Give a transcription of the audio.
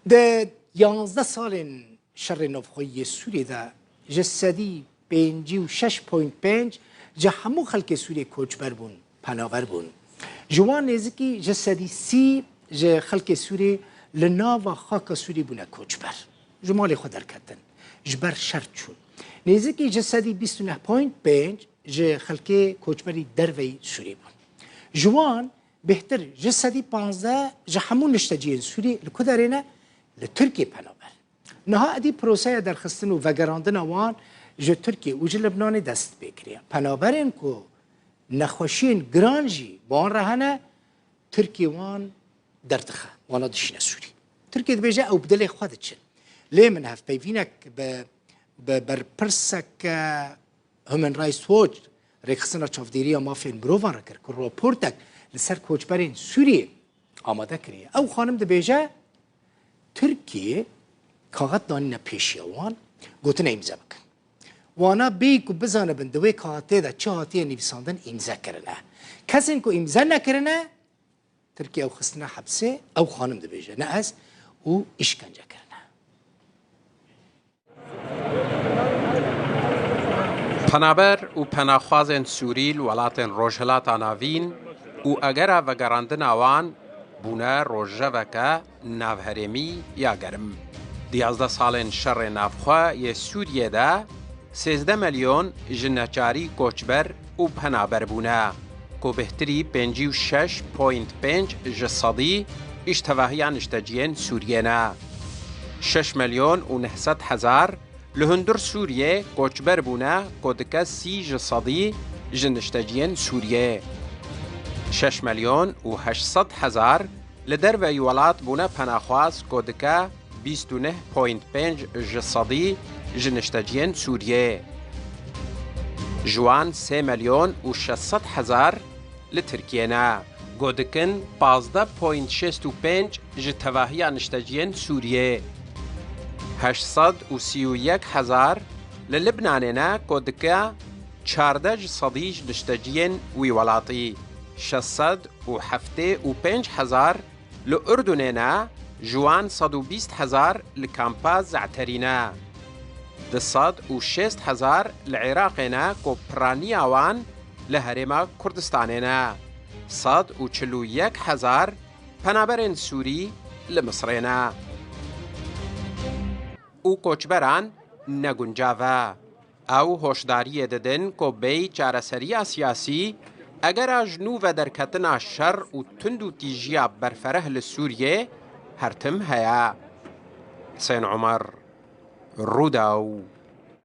ده 11 سال شر نافخوی سوریه ده جسدی 56.5 جا همو خلک سوریه کوچبر بون پناور بون جوان نزدیکی جسدی 30 جا خلک سوریه لناو خاک سوریه بونه کوچبر جمال خود درکتن جبر شرط شون نزدیکی جسدی 29.5 جا خلک کوچبری دروی سوریه بون جوان بهتر جسدی 15 جا همون نشتجین سوریه لکدرینه لترکیه پناور نها ادی پروسه درخستن و وگراندن وان جو ترکیه و جو لبنان دست بکریه پناورین کو نخوشین گرانجی وان رهنه ترکیه وان دردخه وانا دشینه سوری ترکیه دبیجه او بدل خودت چن لی من هف بیوینک برپرسک همان رایس ووج ریخستنا چافدیریا مافین برووان را کرد که راپورتک لسر کوچبرین سوریه آماده کریه او خانم دبیجه ترکیه کاغذ دانینا پیشی وان گوتن امضا بکن وانا بیکو بزانه بندوی کاغذی دا چه هاتیه نویساندن امضا کرنه کسی اینکو امضا نکرنه ترکیه او خستنه حبسه او خانم ده بیجه نه از او اشکنجه کرنه پنابر و پناخوازن سوریل ولاتن روشهلات آناوین و اگر وگراندن آوان بونه روژه وکه نافهرمی یا گرم 11 سالن شر نافخوا یه سوریه ده 13 میلیون جنچاری کوچبر و پنابر بونه که بهتری 56.5 جسدی اشتواهیان اشتجین سوریه نه 6 میلیون و 900 هزار لهندر سوریه کوچبر بونه که دکه 30 جسدی جنشتجین سوریه 6 میلیون و 800 هزار لدر و ولات بونه پناخواز که دکه 29.5 جسدی جنشتجین سوریه جوان 3 میلیون و 600 هزار لترکیه نه گودکن 15.65 جتواهی نشتجین سوریه 831 هزار للبنان نه گودکه 14 جسدی نشتجین وی ولاتی 675 هزار لأردن نه جوان 120 هزار لکامپا زعترینه 206 هزار لعراقنا كوبراني آوان لهرما كردستاننا 141 هزار پنابرن سوری لمصرنا او کوچبران نگنجاوه او هوشداری ددن کو بی چارەسەریە سیاسی اگر جنو و درکتنا شر و تندو تیجیا برفره لسوریه هرتم هیا حسین عمر روداو